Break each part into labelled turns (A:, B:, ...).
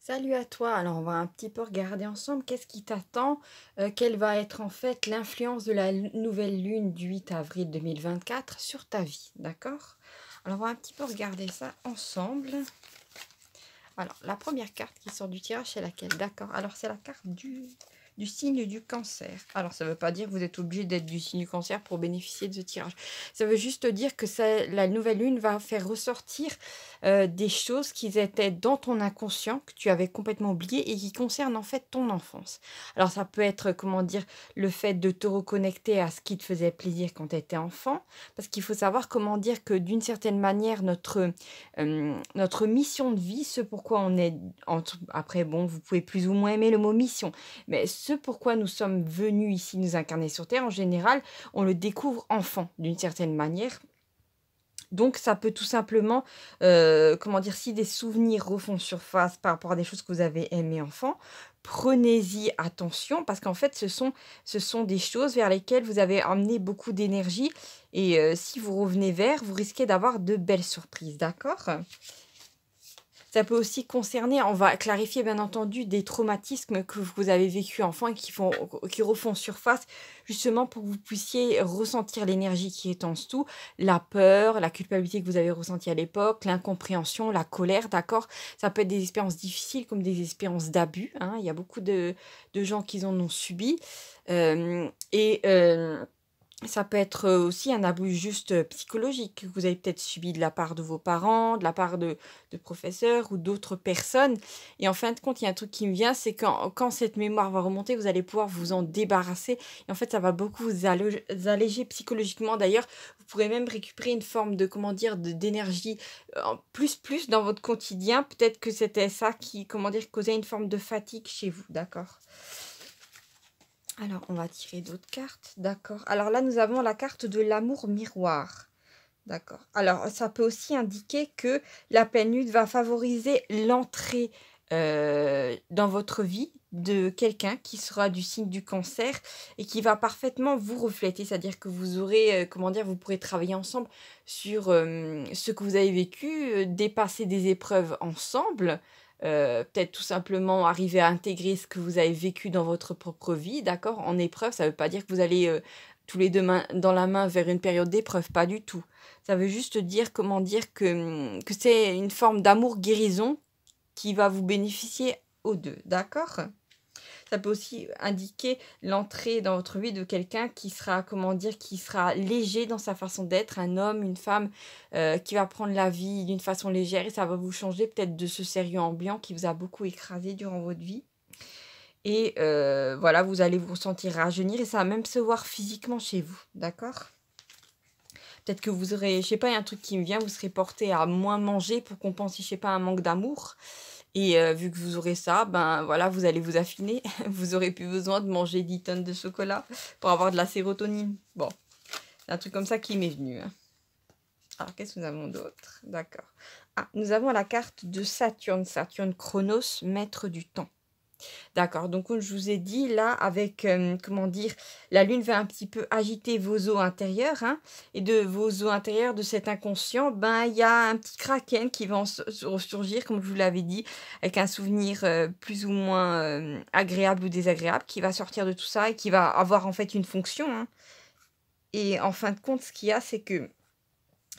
A: Salut à toi. Alors, on va un petit peu regarder ensemble qu'est-ce qui t'attend, quelle va être en fait l'influence de la nouvelle lune du 8 avril 2024 sur ta vie, d'accord? Alors, on va un petit peu regarder ça ensemble. Alors, la première carte qui sort du tirage, c'est laquelle? D'accord. Alors, c'est la carte du signe du cancer. Alors, ça ne veut pas dire que vous êtes obligé d'être du signe du cancer pour bénéficier de ce tirage. Ça veut juste dire que la nouvelle lune va faire ressortir des choses qui étaient dans ton inconscient, que tu avais complètement oublié et qui concernent en fait ton enfance. Alors, ça peut être, comment dire, le fait de te reconnecter à ce qui te faisait plaisir quand tu étais enfant. Parce qu'il faut savoir, comment dire, que d'une certaine manière, notre mission de vie, ce pourquoi on est après bon, vous pouvez plus ou moins aimer le mot mission, mais ce pourquoi nous sommes venus ici nous incarner sur terre, en général, on le découvre enfant, d'une certaine manière. Donc ça peut tout simplement, comment dire? Si des souvenirs refont surface par rapport à des choses que vous avez aimées enfant, prenez-y attention parce qu'en fait ce sont des choses vers lesquelles vous avez emmené beaucoup d'énergie et si vous revenez vers, vous risquez d'avoir de belles surprises, d'accord? Ça peut aussi concerner, on va clarifier bien entendu, des traumatismes que vous avez vécus enfant et qui refont surface, justement pour que vous puissiez ressentir l'énergie qui est en dessous, la peur, la culpabilité que vous avez ressentie à l'époque, l'incompréhension, la colère, d'accord? Ça peut être des expériences difficiles comme des expériences d'abus, hein. Il y a beaucoup de gens qui en ont subi. Ça peut être, aussi un abus juste, psychologique que vous avez peut-être subi de la part de vos parents, de la part de professeurs ou d'autres personnes et en fin de compte, il y a un truc qui me vient, c'est quand cette mémoire va remonter, vous allez pouvoir vous en débarrasser et en fait, ça va beaucoup vous alléger psychologiquement. D'ailleurs, vous pourrez même récupérer une forme de, comment dire, d'énergie, en plus dans votre quotidien. Peut-être que c'était ça qui, comment dire, causait une forme de fatigue chez vous, d'accord? Alors, on va tirer d'autres cartes. D'accord. Alors là, nous avons la carte de l'amour miroir. D'accord. Alors, ça peut aussi indiquer que la pleine lune va favoriser l'entrée dans votre vie de quelqu'un qui sera du signe du cancer et qui va parfaitement vous refléter. C'est-à-dire que vous aurez, comment dire, vous pourrez travailler ensemble sur ce que vous avez vécu, dépasser des épreuves ensemble. Peut-être tout simplement arriver à intégrer ce que vous avez vécu dans votre propre vie, d'accord? En épreuve, ça ne veut pas dire que vous allez tous les deux main dans la main vers une période d'épreuve, pas du tout. Ça veut juste dire, comment dire, que c'est une forme d'amour guérison qui va vous bénéficier aux 2, d'accord? Ça peut aussi indiquer l'entrée dans votre vie de quelqu'un qui sera, comment dire, qui sera léger dans sa façon d'être, un homme, une femme, qui va prendre la vie d'une façon légère et ça va vous changer peut-être de ce sérieux ambiant qui vous a beaucoup écrasé durant votre vie et voilà, vous allez vous sentir rajeunir et ça va même se voir physiquement chez vous, d'accord? Peut-être que vous aurez, je sais pas, il y a un truc qui me vient, vous serez porté à moins manger pour compenser, je sais pas, un manque d'amour et vu que vous aurez ça, ben, voilà, vous allez vous affiner. Vous aurez plus besoin de manger 10 tonnes de chocolat pour avoir de la sérotonine. Bon, c'est un truc comme ça qui m'est venu, hein. Alors, qu'est-ce que nous avons d'autre? D'accord. Ah, nous avons la carte de Saturne. Saturne Chronos, maître du temps. D'accord, donc comme je vous ai dit là avec, comment dire? La lune va un petit peu agiter vos os intérieurs, hein et de vos os intérieurs, de cet inconscient, ben, il y a un petit kraken qui va en surgir comme je vous l'avais dit, avec un souvenir, plus ou moins, agréable ou désagréable qui va sortir de tout ça et qui va avoir en fait une fonction, hein et en fin de compte, ce qu'il y a, c'est que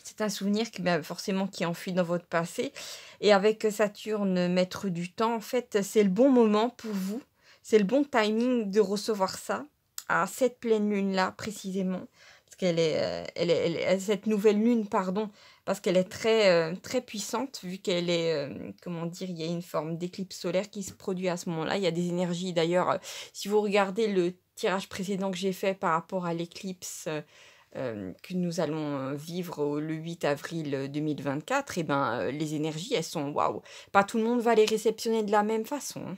A: c'est un souvenir qui, bah, forcément qui est enfui dans votre passé et avec, Saturne, maître du temps, en fait, c'est le bon moment pour vous. C'est le bon timing de recevoir ça, à cette pleine lune-là précisément. Parce qu'elle est, cette nouvelle lune, pardon, parce qu'elle est très, très puissante vu qu'elle est, comment dire? Il y a une forme d'éclipse solaire qui se produit à ce moment-là. Il y a des énergies d'ailleurs, si vous regardez le tirage précédent que j'ai fait par rapport à l'éclipse, que nous allons, vivre le 8 avril, 2024 et ben, les énergies, elles sont waouh! Pas tout le monde va les réceptionner de la même façon, hein.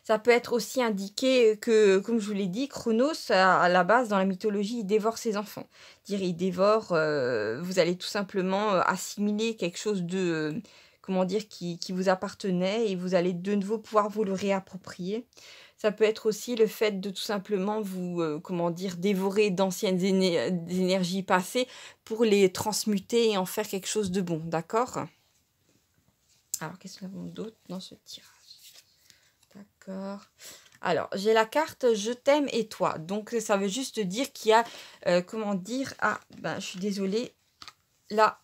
A: Ça peut être aussi indiqué que, comme je vous l'ai dit, Chronos, à la base, dans la mythologie, il dévore ses enfants. Dire il dévore, vous allez tout simplement, assimiler quelque chose de, comment dire? Qui vous appartenait et vous allez de nouveau pouvoir vous le réapproprier. Ça peut être aussi le fait de tout simplement vous, comment dire? Dévorer d'anciennes énergies passées pour les transmuter et en faire quelque chose de bon, d'accord? Alors, qu'est-ce que nous avons d'autre dans ce tirage? D'accord. Alors, j'ai la carte Je t'aime et toi. Donc, ça veut juste dire qu'il y a, comment dire, ah, ben, je suis désolée. Là,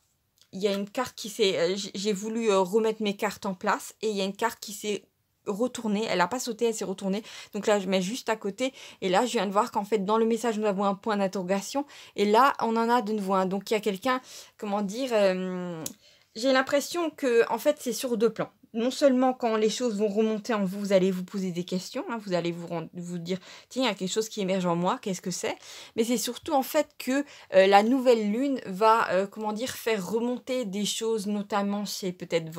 A: il y a une carte qui s'est, j'ai voulu remettre mes cartes en place et il y a une carte qui s'est retournée. Elle n'a pas sauté, elle s'est retournée. Donc là, je mets juste à côté. Et là, je viens de voir qu'en fait, dans le message, nous avons un point d'interrogation. Et là, on en a de nouveau un. Donc, il y a quelqu'un, comment dire, j'ai l'impression que, en fait, c'est sur deux plans. Non seulement quand les choses vont remonter en vous, vous allez vous poser des questions, hein, vous allez vous dire, tiens, il y a quelque chose qui émerge en moi, qu'est-ce que c'est? Mais c'est surtout en fait que la nouvelle lune va, comment dire, faire remonter des choses, notamment chez peut-être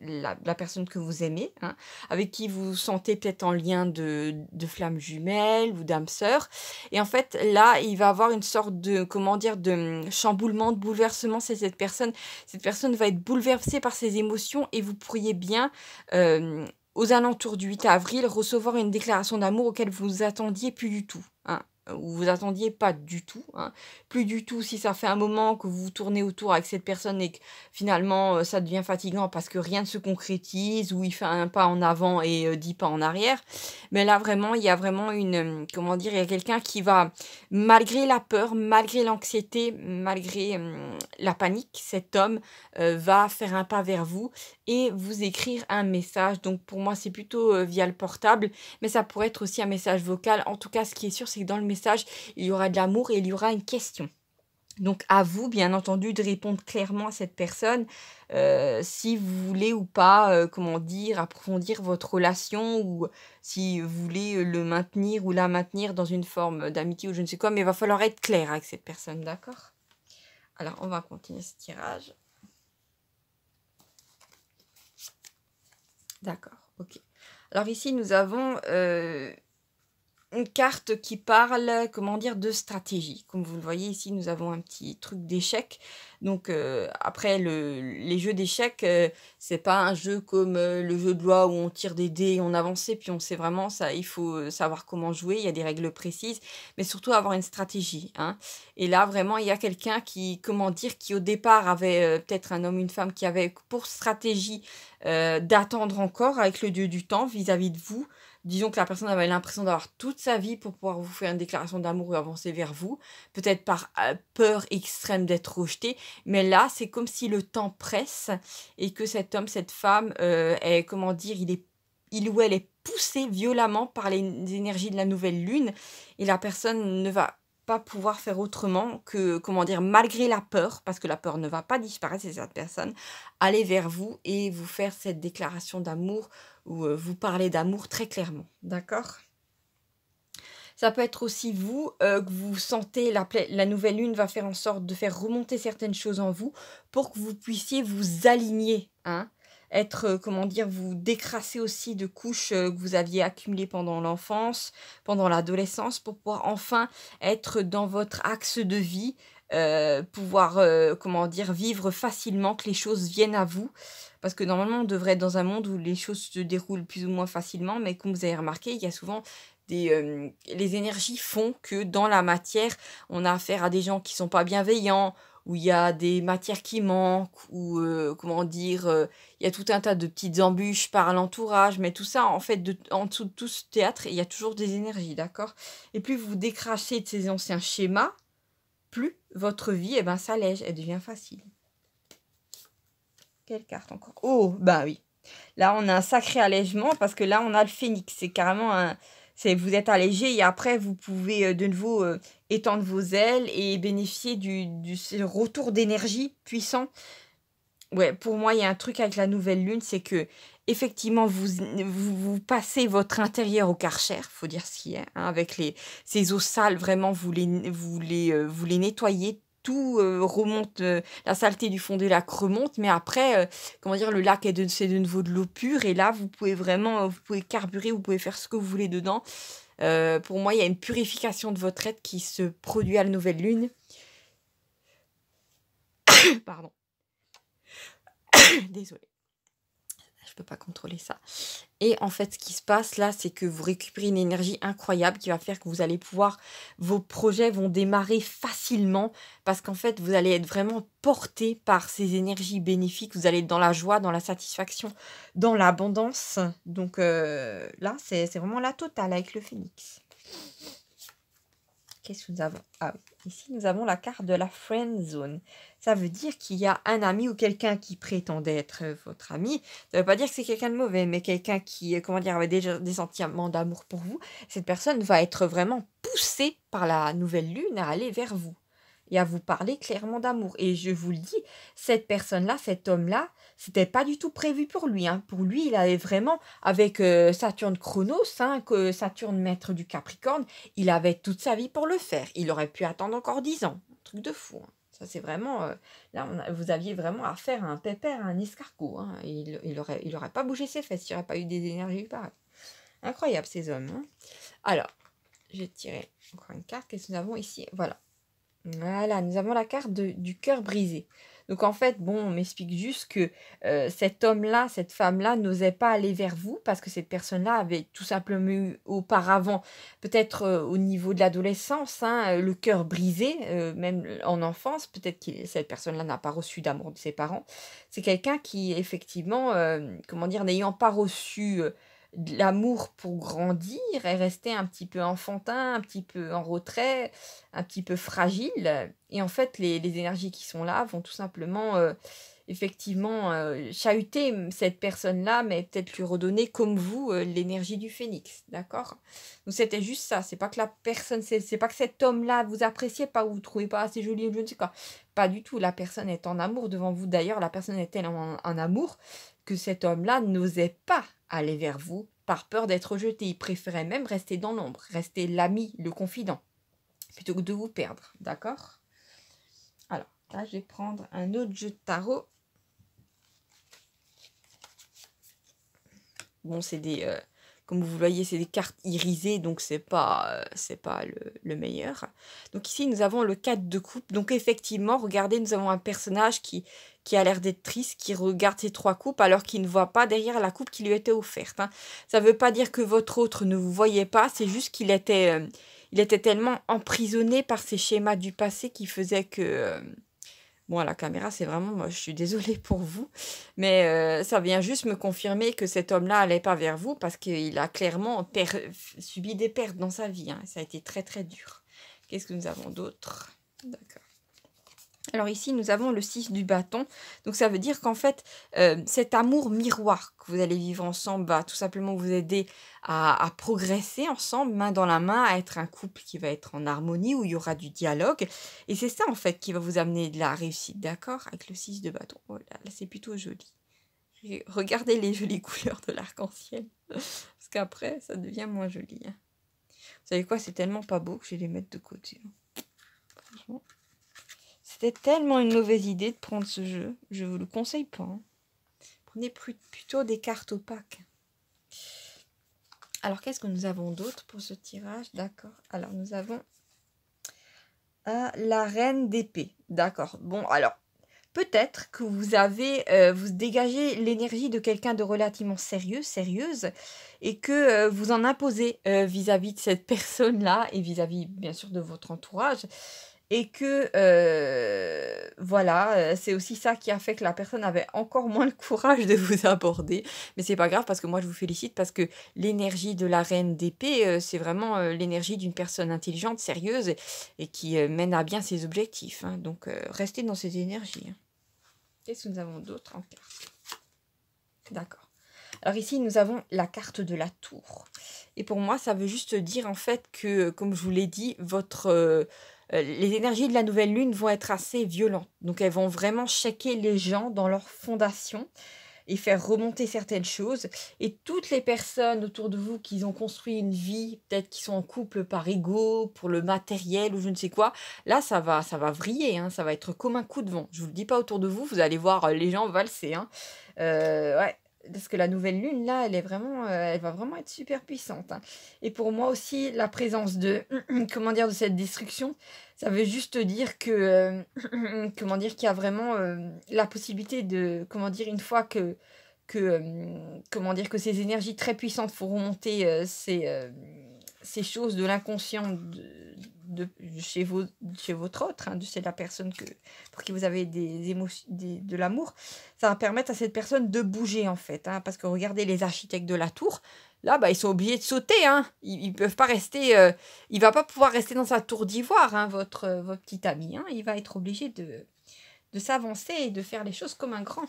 A: la personne que vous aimez, hein, avec qui vous vous sentez peut-être en lien de flamme jumelle ou d'âme sœur. Et en fait, là, il va avoir une sorte de, comment dire, de chamboulement, de bouleversement. C'est cette personne. Cette personne va être bouleversée par ses émotions et vous pourriez bien, aux alentours du 8 avril, recevoir une déclaration d'amour auquel vous vous attendiez plus du tout, hein, ou vous attendiez pas du tout, hein. Plus du tout si ça fait un moment que vous tournez autour avec cette personne et que finalement ça devient fatigant parce que rien ne se concrétise ou il fait un pas en avant et 10 pas en arrière. Mais là vraiment, il y a vraiment une, comment dire, il y a quelqu'un qui va, malgré la peur, malgré l'anxiété, malgré la panique, cet homme va faire un pas vers vous et vous écrire un message. Donc pour moi, c'est plutôt via le portable, mais ça pourrait être aussi un message vocal. En tout cas, ce qui est sûr, c'est que dans le message, il y aura de l'amour et il y aura une question. Donc à vous, bien entendu, de répondre clairement à cette personne, si vous voulez ou pas, comment dire, approfondir votre relation ou si vous voulez le maintenir ou la maintenir dans une forme d'amitié ou je ne sais quoi, mais il va falloir être clair avec cette personne, d'accord? Alors, on va continuer ce tirage. D'accord, ok. Alors ici, nous avons une carte qui parle, comment dire, de stratégie. Comme vous le voyez ici, nous avons un petit truc d'échecs. Donc après, les jeux d'échecs, c'est pas un jeu comme le jeu de loi où on tire des dés, on avance et puis on sait vraiment ça. Il faut savoir comment jouer, il y a des règles précises, mais surtout avoir une stratégie, hein. Et là, vraiment, il y a quelqu'un qui, comment dire, qui au départ avait peut-être un homme, une femme qui avait pour stratégie d'attendre encore avec le dieu du temps vis-à-vis de vous. Disons que la personne avait l'impression d'avoir toute sa vie pour pouvoir vous faire une déclaration d'amour et avancer vers vous, peut-être par peur extrême d'être rejeté, mais là, c'est comme si le temps presse et que cet homme, cette femme, est, comment dire, il ou elle est poussé violemment par les énergies de la nouvelle lune et la personne ne va pas pouvoir faire autrement que, comment dire, malgré la peur, parce que la peur ne va pas disparaître, c'est cette personne, aller vers vous et vous faire cette déclaration d'amour ou vous parler d'amour très clairement, d'accord? Ça peut être aussi vous, que vous sentez la nouvelle lune va faire en sorte de faire remonter certaines choses en vous pour que vous puissiez vous aligner, hein. Être, comment dire, vous décrasser aussi de couches que vous aviez accumulées pendant l'enfance, pendant l'adolescence, pour pouvoir enfin être dans votre axe de vie, pouvoir, comment dire, vivre facilement, que les choses viennent à vous. Parce que normalement, on devrait être dans un monde où les choses se déroulent plus ou moins facilement, mais comme vous avez remarqué, il y a souvent les énergies font que dans la matière, on a affaire à des gens qui sont pas bienveillants, où il y a des matières qui manquent, ou comment dire, il y a tout un tas de petites embûches par l'entourage, mais tout ça, en fait, en dessous de tout ce théâtre, il y a toujours des énergies, d'accord? Et plus vous décrachez de ces anciens schémas, plus votre vie, eh ben, s'allège, elle devient facile. Quelle carte encore? Oh, bah oui. Là, on a un sacré allègement parce que là, on a le phénix. C'est carrément un... vous êtes allégé et après, vous pouvez de nouveau étendre vos ailes et bénéficier du retour d'énergie puissant. Ouais, pour moi, il y a un truc avec la nouvelle lune, c'est que effectivement, vous passez votre intérieur au Karcher, faut dire ce qui est, hein, avec ces eaux sales, vraiment, vous les nettoyez, tout remonte, la saleté du fond du lac remonte, mais après, comment dire, le lac c'est de nouveau de l'eau pure, et là, vous pouvez vraiment, vous pouvez carburer, vous pouvez faire ce que vous voulez dedans. Pour moi, il y a une purification de votre être qui se produit à la nouvelle lune. Pardon. Désolée. Je je peux pas contrôler ça. Et en fait, ce qui se passe là, c'est que vous récupérez une énergie incroyable qui va faire que vous allez pouvoir, vos projets vont démarrer facilement parce qu'en fait, vous allez être vraiment porté par ces énergies bénéfiques. Vous allez être dans la joie, dans la satisfaction, dans l'abondance. Donc là, c'est vraiment la totale avec le phénix. Qu'est-ce que nous avons? Ah oui, ici nous avons la carte de la friend zone. Ça veut dire qu'il y a un ami ou quelqu'un qui prétendait être votre ami. Ça ne veut pas dire que c'est quelqu'un de mauvais, mais quelqu'un qui, comment dire, avait déjà des sentiments d'amour pour vous. Cette personne va être vraiment poussée par la nouvelle lune à aller vers vous et à vous parler clairement d'amour. Et je vous le dis, cette personne-là, cet homme-là, c'était pas du tout prévu pour lui, hein. Pour lui, il avait vraiment, avec Saturne Chronos, hein, que Saturne maître du Capricorne, il avait toute sa vie pour le faire. Il aurait pu attendre encore 10 ans. Un truc de fou, hein. Ça, c'est vraiment... là, vous aviez vraiment affaire à un pépère, à un escargot, hein. Il aurait pas bougé ses fesses, il n'y aurait pas eu des énergies pareilles. Incroyable, ces hommes, hein. Alors, je vais tirer encore une carte. Qu'est-ce que nous avons ici? Voilà. Voilà, nous avons la carte du cœur brisé. Donc en fait, bon, on m'explique juste que cet homme-là, cette femme-là n'osait pas aller vers vous parce que cette personne-là avait tout simplement eu auparavant, peut-être au niveau de l'adolescence, hein, le cœur brisé, même en enfance, peut-être que cette personne-là n'a pas reçu d'amour de ses parents. C'est quelqu'un qui, effectivement, comment dire, n'ayant pas reçu de l'amour pour grandir, est resté un petit peu enfantin, un petit peu en retrait, un petit peu fragile. Et en fait, les énergies qui sont là vont tout simplement, effectivement, chahuter cette personne-là, mais peut-être lui redonner, comme vous, l'énergie du phénix. D'accord? Donc c'était juste ça. C'est pas que la personne, c'est pas que cet homme-là vous appréciez pas ou vous trouvez pas assez joli ou je ne sais quoi. Pas du tout. La personne est en amour devant vous. D'ailleurs, la personne est tellement en amour que cet homme-là n'osait pas aller vers vous par peur d'être rejeté. Il préférait même rester dans l'ombre, rester l'ami, le confident, plutôt que de vous perdre. D'accord? Alors, là, je vais prendre un autre jeu de tarot. Bon, c'est des... comme vous voyez, c'est des cartes irisées, donc c'est pas le meilleur. Donc ici, nous avons le 4 de coupe. Donc effectivement, regardez, nous avons un personnage qui a l'air d'être triste, qui regarde ses 3 coupes, alors qu'il ne voit pas derrière la coupe qui lui était offerte, hein. Ça ne veut pas dire que votre autre ne vous voyait pas, c'est juste qu'il était, il était tellement emprisonné par ces schémas du passé qui faisaient que... Bon, à la caméra, c'est vraiment... Moi, je suis désolée pour vous. Mais ça vient juste me confirmer que cet homme-là n'allait pas vers vous parce qu'il a clairement subi des pertes dans sa vie, hein. Ça a été très, très dur. Qu'est-ce que nous avons d'autre? D'accord. Alors ici, nous avons le 6 du bâton. Donc ça veut dire qu'en fait, cet amour miroir que vous allez vivre ensemble va tout simplement vous aider à progresser ensemble, main dans la main, à être un couple qui va être en harmonie, où il y aura du dialogue. Et c'est ça en fait qui va vous amener de la réussite, d'accord? Avec le 6 de bâton. Oh là, c'est plutôt joli. Regardez les jolies couleurs de l'arc-en-ciel. Parce qu'après, ça devient moins joli, hein. Vous savez quoi? C'est tellement pas beau que je vais les mettre de côté. Franchement. C'était tellement une mauvaise idée de prendre ce jeu. Je vous le conseille pas, hein. Prenez plutôt des cartes opaques. Alors, qu'est-ce que nous avons d'autre pour ce tirage? D'accord. Alors, nous avons la reine d'épée. D'accord. Bon, alors, peut-être que vous avez, vous dégagez l'énergie de quelqu'un de relativement sérieuse, et que vous en imposez vis-à-vis de cette personne-là et vis-à-vis, bien sûr, de votre entourage. Et que, voilà, c'est aussi ça qui a fait que la personne avait encore moins le courage de vous aborder. Mais c'est pas grave parce que moi, je vous félicite parce que l'énergie de la reine d'épée, c'est vraiment l'énergie d'une personne intelligente, sérieuse et qui mène à bien ses objectifs, hein. Donc, restez dans cette énergie, hein. Qu'est-ce que nous avons d'autre en carte? D'accord. Alors ici, nous avons la carte de la tour. Et pour moi, ça veut juste dire en fait que, comme je vous l'ai dit, les énergies de la nouvelle lune vont être assez violentes. Donc elles vont vraiment checker les gens dans leur fondation et faire remonter certaines choses. Et toutes les personnes autour de vous qui ont construit une vie, peut-être qui sont en couple par ego, pour le matériel ou je ne sais quoi, là ça va vriller, hein, ça va être comme un coup de vent. Je vous le dis pas autour de vous, vous allez voir les gens valser, hein. Ouais. Parce que la nouvelle lune, là, elle va vraiment être super puissante, hein. Et pour moi aussi, la présence de, comment dire, de cette destruction, ça veut juste dire que, comment dire, qu'il y a vraiment la possibilité de, comment dire, une fois que comment dire, que ces énergies très puissantes font remonter ces choses de l'inconscient de chez votre autre, hein, chez la personne pour qui vous avez des émotions, de l'amour. Ça va permettre à cette personne de bouger, en fait. Hein, parce que regardez les architectes de la tour, là, bah, ils sont obligés de sauter. Hein. Ils peuvent pas rester. Il va pas pouvoir rester dans sa tour d'ivoire, hein, votre petit ami. Hein. Il va être obligé de s'avancer et de faire les choses comme un grand.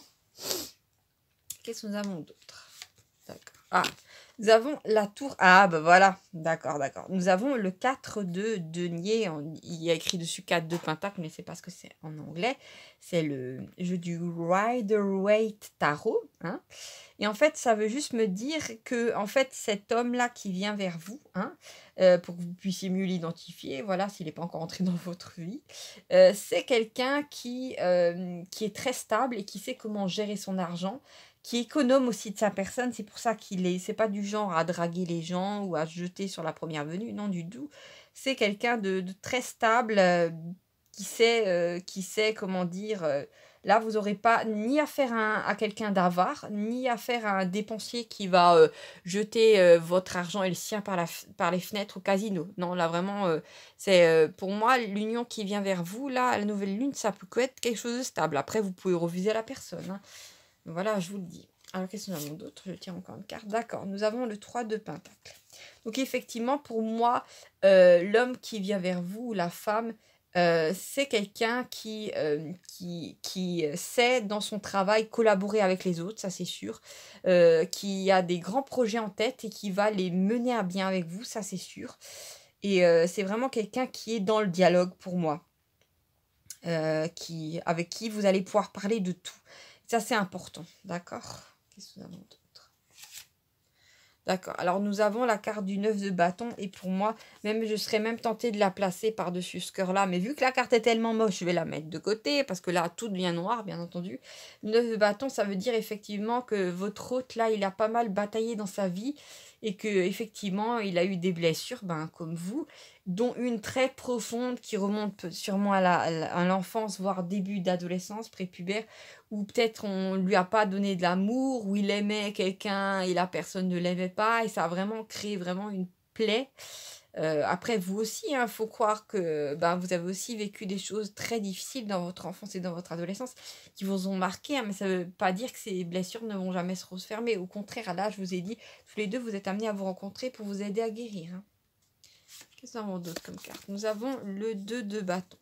A: Qu'est-ce que nous avons d'autre? D'accord. Ah, nous avons la tour. Ah, bah voilà. D'accord, d'accord. Nous avons le 4 de denier. Il y a écrit dessus 4 de pentacle, mais c'est pas ce que c'est en anglais. C'est le jeu du Rider-Waite Tarot. Hein. Et en fait, ça veut juste me dire que, en fait, cet homme-là qui vient vers vous, hein, pour que vous puissiez mieux l'identifier, voilà, s'il n'est pas encore entré dans votre vie, c'est quelqu'un qui est très stable et qui sait comment gérer son argent, qui est économe aussi de sa personne. C'est pour ça c'est pas du genre à draguer les gens ou à se jeter sur la première venue, non du tout. C'est quelqu'un de très stable, qui sait comment dire. Là, vous n'aurez pas ni affaire à quelqu'un d'avare, ni affaire à un dépensier qui va jeter votre argent et le sien par les fenêtres au casino. Non, là, vraiment, c'est pour moi, l'union qui vient vers vous, là, la nouvelle lune, ça peut être quelque chose de stable. Après, vous pouvez refuser la personne. Hein. Voilà, je vous le dis. Alors, qu'est-ce que nous avons d'autre? Je tire encore une carte. D'accord, nous avons le 3 de pentacle. Donc, effectivement, pour moi, l'homme qui vient vers vous, la femme, c'est quelqu'un qui sait, dans son travail, collaborer avec les autres, ça c'est sûr. Qui a des grands projets en tête et qui va les mener à bien avec vous, ça c'est sûr. Et c'est vraiment quelqu'un qui est dans le dialogue pour moi. Avec qui vous allez pouvoir parler de tout. Ça, c'est important, d'accord? Qu'est-ce que nous avons d'autre? D'accord, alors nous avons la carte du 9 de bâton, et pour moi, je serais même tentée de la placer par-dessus ce cœur-là, mais vu que la carte est tellement moche, je vais la mettre de côté, parce que là, tout devient noir, bien entendu. Le 9 de bâton, ça veut dire effectivement que votre hôte, là, il a pas mal bataillé dans sa vie, et que effectivement il a eu des blessures, comme vous, dont une très profonde qui remonte sûrement à l'enfance, voire début d'adolescence, prépubère, ou peut-être on lui a pas donné de l'amour, ou il aimait quelqu'un et la personne ne l'aimait pas, et ça a vraiment créé vraiment une plaie. Après, vous aussi, il faut croire que vous avez aussi vécu des choses très difficiles dans votre enfance et dans votre adolescence qui vous ont marqué, hein, mais ça ne veut pas dire que ces blessures ne vont jamais se refermer. Au contraire, là, je vous ai dit, tous les deux, vous êtes amenés à vous rencontrer pour vous aider à guérir. Hein. Qu'est-ce que nous avons d'autre comme carte? Nous avons le 2 de bâton.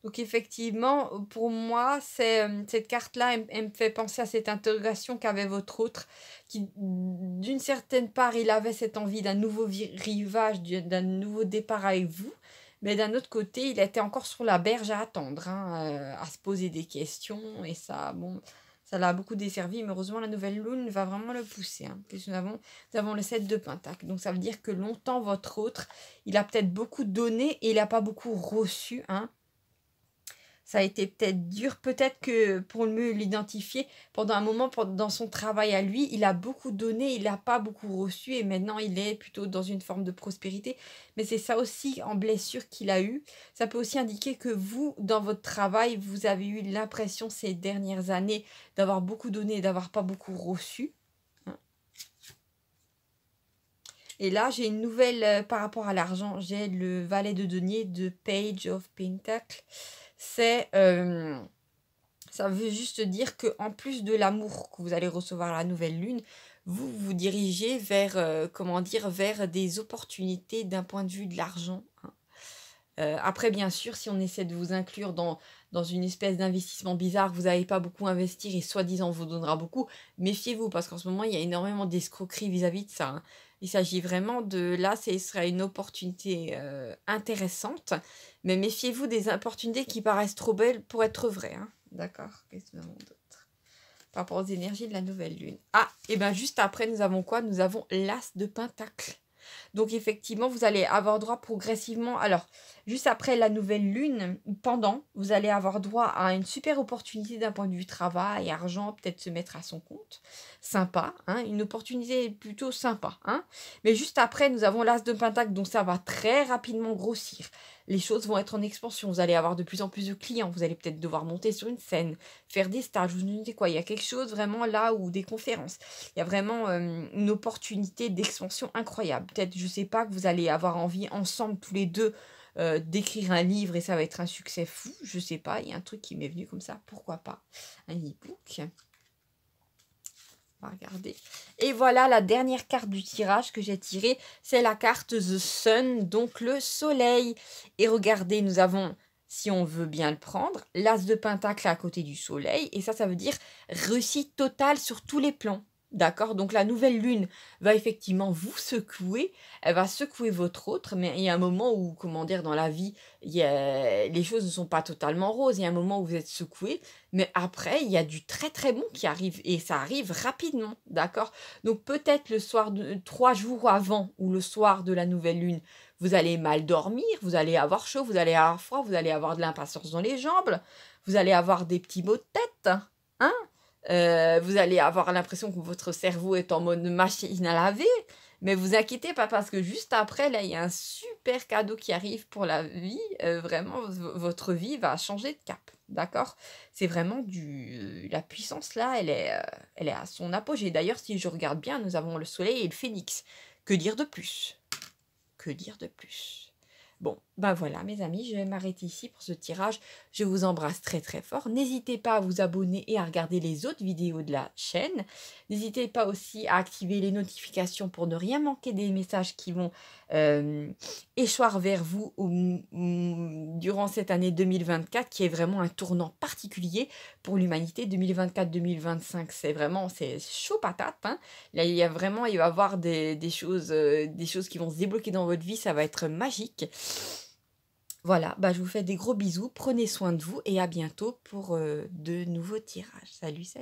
A: Donc effectivement, pour moi, cette carte-là, elle me fait penser à cette interrogation qu'avait votre autre, qui, d'une certaine part, il avait cette envie d'un nouveau rivage, d'un nouveau départ avec vous, mais d'un autre côté, il était encore sur la berge à attendre, hein, à se poser des questions, et ça, bon, ça l'a beaucoup desservi, mais heureusement, la nouvelle lune va vraiment le pousser. Hein. Puis nous avons le 7 de pentacle, donc ça veut dire que longtemps, votre autre, il a peut-être beaucoup donné et il n'a pas beaucoup reçu, hein. Ça a été peut-être dur, peut-être que pour mieux l'identifier, pendant un moment, dans son travail à lui, il a beaucoup donné, il n'a pas beaucoup reçu, et maintenant il est plutôt dans une forme de prospérité. Mais c'est ça aussi en blessure qu'il a eu. Ça peut aussi indiquer que vous, dans votre travail, vous avez eu l'impression ces dernières années d'avoir beaucoup donné et d'avoir pas beaucoup reçu. Et là, j'ai une nouvelle par rapport à l'argent. J'ai le valet de denier de Page of Pentacle. Ça veut juste dire que en plus de l'amour que vous allez recevoir à la nouvelle lune, vous vous dirigez vers, vers des opportunités d'un point de vue de l'argent. Hein. Après, bien sûr, si on essaie de vous inclure dans une espèce d'investissement bizarre, vous n'allez pas beaucoup investir et soi-disant on vous donnera beaucoup, méfiez-vous parce qu'en ce moment, il y a énormément d'escroqueries vis-à-vis de ça. Hein. Il s'agit vraiment là, ce sera une opportunité intéressante, mais méfiez-vous des opportunités qui paraissent trop belles pour être vraies. Hein. D'accord? Qu'est-ce que nous avons d'autre? Par rapport aux énergies de la nouvelle lune. Ah, et bien juste après, nous avons quoi? Nous avons l'as de pentacle. Donc effectivement, vous allez avoir droit progressivement. Alors, juste après la nouvelle lune, ou pendant, vous allez avoir droit à une super opportunité d'un point de vue travail, argent, peut-être se mettre à son compte. Sympa, hein, une opportunité plutôt sympa, hein. Mais juste après, nous avons l'as de pentacle, donc ça va très rapidement grossir. Les choses vont être en expansion. Vous allez avoir de plus en plus de clients. Vous allez peut-être devoir monter sur une scène, faire des stages, vous ne sais quoi. Il y a quelque chose vraiment là ou des conférences. Il y a vraiment une opportunité d'expansion incroyable. Peut-être, je sais pas, que vous allez avoir envie ensemble tous les deux d'écrire un livre et ça va être un succès fou. Je sais pas, il y a un truc qui m'est venu comme ça. Pourquoi pas? Un e-book. On va regarder. Et voilà la dernière carte du tirage que j'ai tirée. C'est la carte The Sun, donc le soleil. Et regardez, nous avons, si on veut bien le prendre, l'as de pentacle à côté du soleil. Et ça veut dire réussite totale sur tous les plans. D'accord? Donc la nouvelle lune va effectivement vous secouer. Elle va secouer votre autre. Mais il y a un moment où, comment dire, dans la vie, les choses ne sont pas totalement roses. Il y a un moment où vous êtes secoué. Mais après, il y a du très très bon qui arrive et ça arrive rapidement, d'accord? Donc peut-être le soir, 3 jours avant ou le soir de la nouvelle lune, vous allez mal dormir, vous allez avoir chaud, vous allez avoir froid, vous allez avoir de l'impatience dans les jambes, vous allez avoir des petits maux de tête, hein? Vous allez avoir l'impression que votre cerveau est en mode machine à laver. Mais vous inquiétez pas parce que juste après, là, il y a un super cadeau qui arrive pour la vie. Vraiment, votre vie va changer de cap. D'accord? C'est vraiment la puissance là, elle est à son apogée. D'ailleurs, si je regarde bien, nous avons le soleil et le phénix. Que dire de plus? Que dire de plus? Bon, ben voilà mes amis, je vais m'arrêter ici pour ce tirage. Je vous embrasse très très fort. N'hésitez pas à vous abonner et à regarder les autres vidéos de la chaîne. N'hésitez pas aussi à activer les notifications pour ne rien manquer des messages qui vont échoir vers vous durant cette année 2024 qui est vraiment un tournant particulier pour l'humanité. 2024-2025, c'est chaud patate, hein. Là, il va y avoir des choses qui vont se débloquer dans votre vie. Ça va être magique. Voilà, bah, je vous fais des gros bisous. Prenez soin de vous et à bientôt pour de nouveaux tirages. Salut, salut.